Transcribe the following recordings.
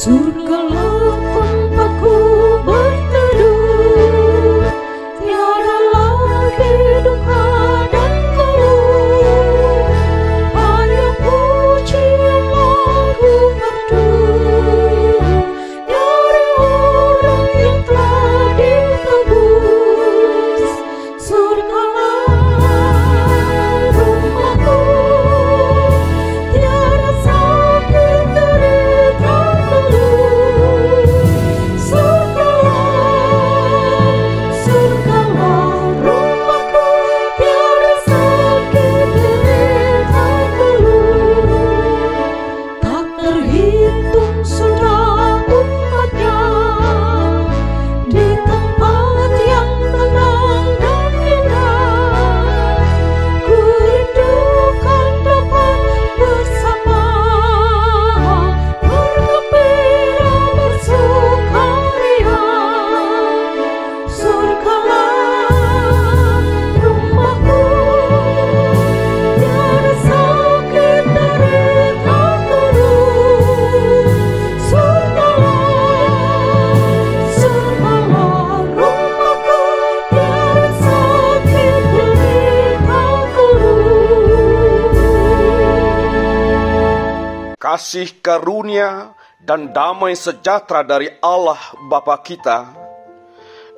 Surgalah tempatku berteduh, tiada lagi duka dan keluh, hanya pujian lagu merdu dari orang yang telah ditebus. Surgalah rumahku, tiada sakit derita keluh. Surgalah rumahku, tiada sakit derita keluh. Tak terhitung sudah umatnya di tempat yang tenang dan indah. Ku rindukan dapat bersama, bergembira bersukaria. Surgalah rumahku, tiada sakit derita keluh. Surgalah rumahku, tiada sakit derita keluh. Kasih karunia dan damai sejahtera dari Allah Bapa kita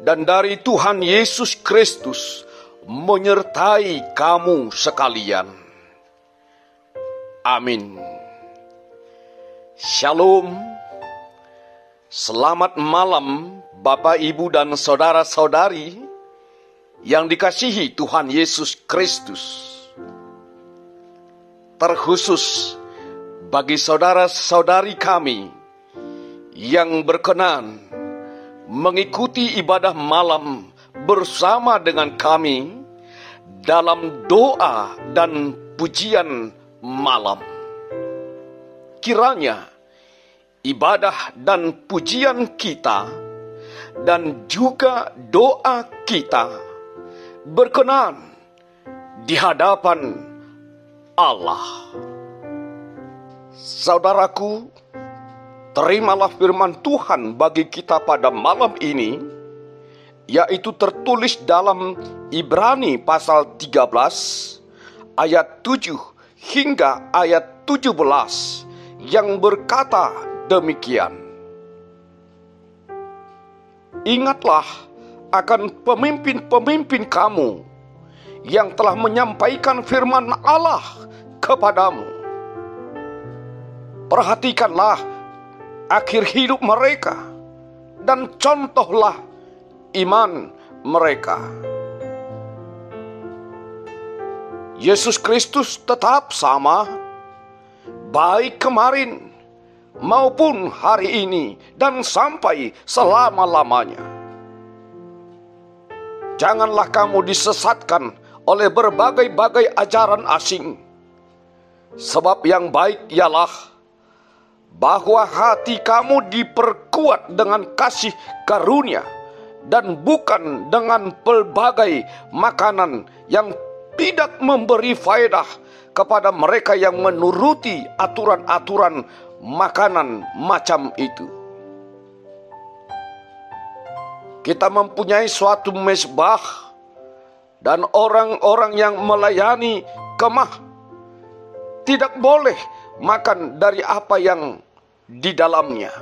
dan dari Tuhan Yesus Kristus menyertai kamu sekalian. Amin. Shalom. Selamat malam Bapak, Ibu, dan saudara-saudari yang dikasihi Tuhan Yesus Kristus. Terkhusus bagi saudara-saudari kami yang berkenan mengikuti ibadah malam bersama dengan kami dalam doa dan pujian malam. Kiranya ibadah dan pujian kita dan juga doa kita berkenan di hadapan Allah. Saudaraku, terimalah firman Tuhan bagi kita pada malam ini, yaitu tertulis dalam Ibrani pasal 13 ayat 7 hingga ayat 17 yang berkata demikian. Ingatlah akan pemimpin-pemimpin kamu yang telah menyampaikan firman Allah kepadamu. Perhatikanlah akhir hidup mereka dan contohlah iman mereka. Yesus Kristus tetap sama, baik kemarin maupun hari ini dan sampai selama-lamanya. Janganlah kamu disesatkan oleh berbagai-bagai ajaran asing, sebab yang baik ialah bahwa hati kamu diperkuat dengan kasih karunia dan bukan dengan pelbagai makanan yang tidak memberi faedah kepada mereka yang menuruti aturan-aturan makanan macam itu. Kita mempunyai suatu mezbah dan orang-orang yang melayani kemah tidak boleh makan dari apa yang di dalamnya.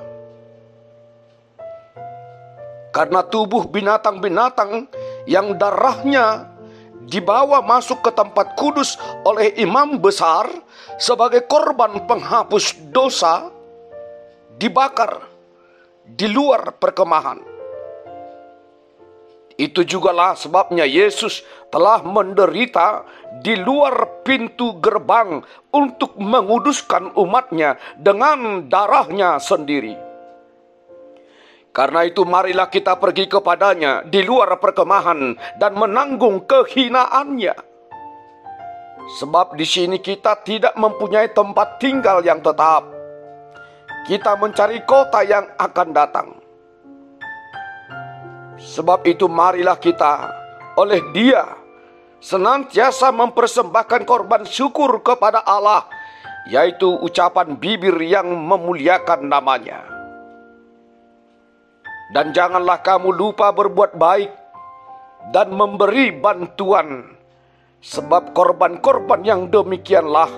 Karena tubuh binatang-binatang yang darahnya dibawa masuk ke tempat kudus oleh imam besar sebagai korban penghapus dosa dibakar di luar perkemahan. Itu jugalah sebabnya Yesus telah menderita di luar pintu gerbang untuk menguduskan umatnya dengan darahnya sendiri. Karena itu marilah kita pergi kepadanya di luar perkemahan dan menanggung kehinaannya. Sebab di sini kita tidak mempunyai tempat tinggal yang tetap. Kita mencari kota yang akan datang. Sebab itu marilah kita oleh Dia senantiasa mempersembahkan korban syukur kepada Allah, yaitu ucapan bibir yang memuliakan namanya. Dan janganlah kamu lupa berbuat baik dan memberi bantuan, sebab korban-korban yang demikianlah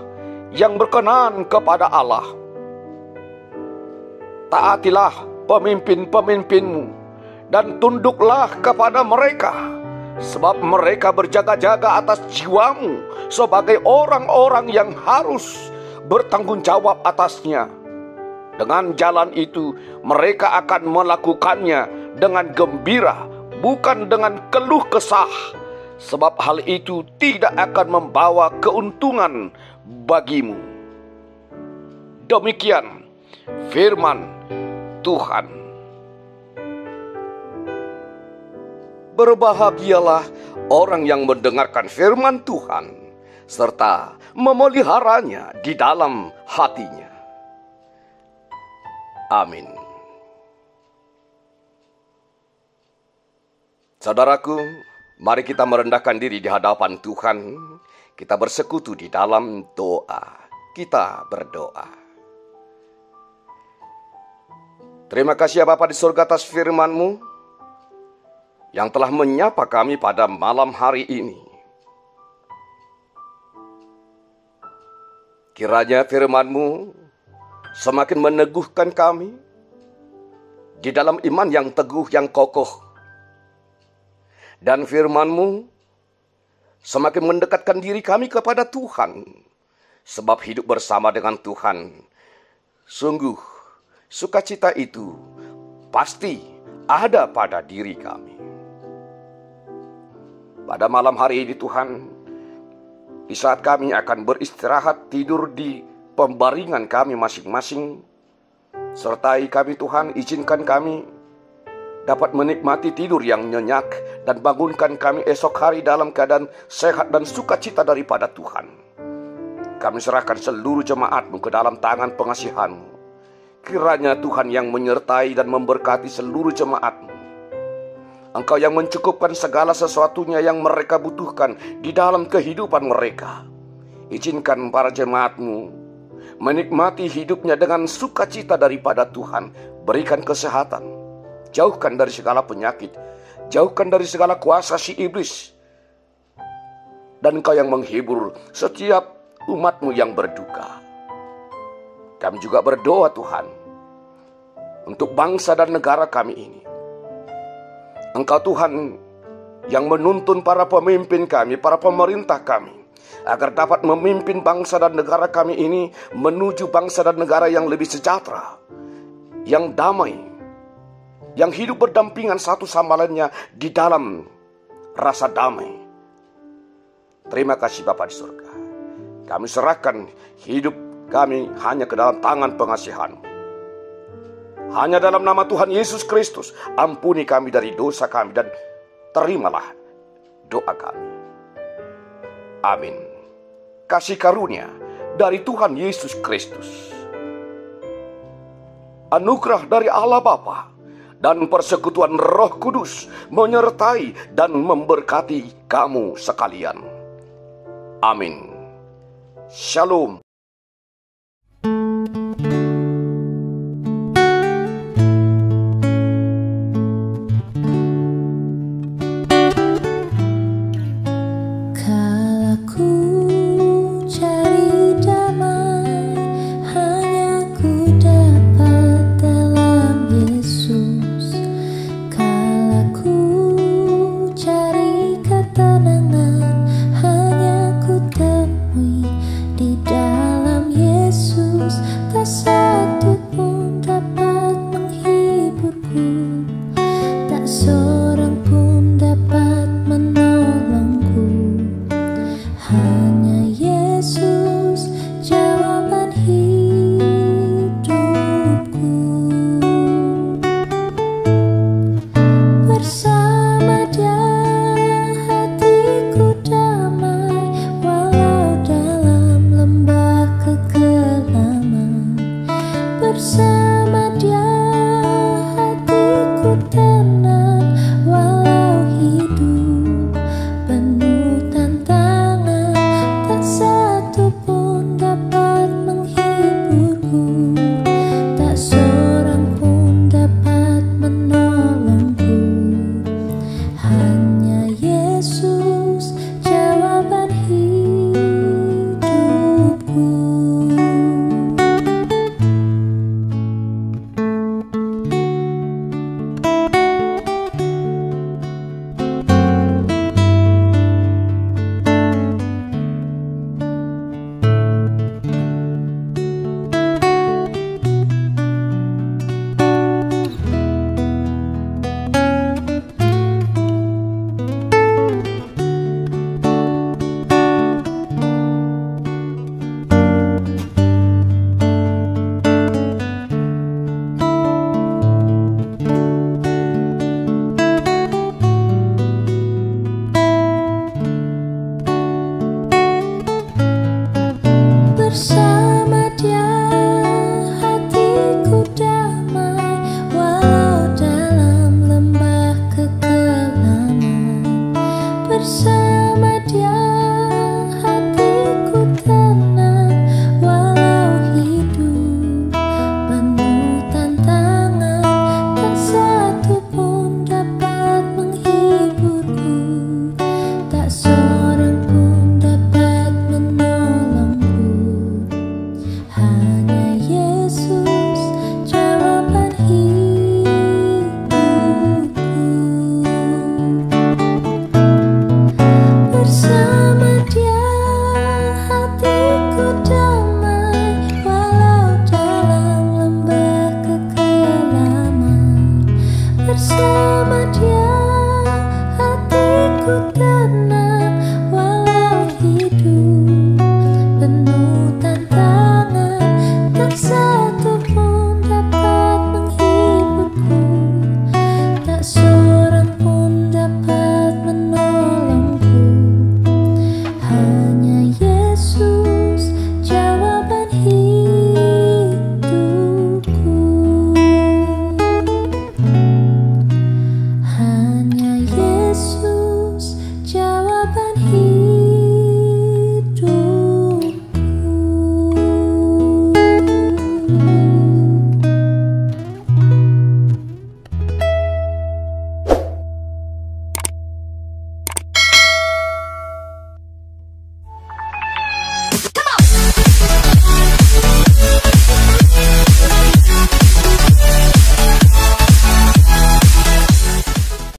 yang berkenan kepada Allah. Taatilah pemimpin-pemimpinmu dan tunduklah kepada mereka, sebab mereka berjaga-jaga atas jiwamu sebagai orang-orang yang harus bertanggung jawab atasnya. Dengan jalan itu mereka akan melakukannya dengan gembira, bukan dengan keluh kesah, sebab hal itu tidak akan membawa keuntungan bagimu. Demikian firman Tuhan. Berbahagialah orang yang mendengarkan firman Tuhan serta memeliharanya di dalam hatinya. Amin. Saudaraku, mari kita merendahkan diri di hadapan Tuhan. Kita bersekutu di dalam doa. Kita berdoa. Terima kasih ya Bapa di surga atas firman-Mu yang telah menyapa kami pada malam hari ini. Kiranya firman-Mu semakin meneguhkan kami di dalam iman yang teguh, yang kokoh. Dan firman-Mu semakin mendekatkan diri kami kepada Tuhan. Sebab hidup bersama dengan Tuhan, sungguh sukacita itu pasti ada pada diri kami. Pada malam hari ini Tuhan, di saat kami akan beristirahat tidur di pembaringan kami masing-masing, sertai kami Tuhan, izinkan kami dapat menikmati tidur yang nyenyak dan bangunkan kami esok hari dalam keadaan sehat dan sukacita daripada Tuhan. Kami serahkan seluruh jemaat-Mu ke dalam tangan pengasihan-Mu. Kiranya Tuhan yang menyertai dan memberkati seluruh jemaat-Mu. Engkau yang mencukupkan segala sesuatunya yang mereka butuhkan di dalam kehidupan mereka. Izinkan para jemaat-Mu menikmati hidupnya dengan sukacita daripada Tuhan. Berikan kesehatan, jauhkan dari segala penyakit, jauhkan dari segala kuasa si iblis. Dan Engkau yang menghibur setiap umat-Mu yang berduka. Kami juga berdoa Tuhan untuk bangsa dan negara kami ini. Engkau Tuhan yang menuntun para pemimpin kami, para pemerintah kami, agar dapat memimpin bangsa dan negara kami ini menuju bangsa dan negara yang lebih sejahtera, yang damai, yang hidup berdampingan satu sama lainnya di dalam rasa damai. Terima kasih Bapa di surga. Kami serahkan hidup kami hanya ke dalam tangan pengasihan-Mu. Hanya dalam nama Tuhan Yesus Kristus, ampuni kami dari dosa kami dan terimalah doa kami. Amin. Kasih karunia dari Tuhan Yesus Kristus, anugerah dari Allah Bapa, dan persekutuan Roh Kudus menyertai dan memberkati kamu sekalian. Amin. Shalom. bersama.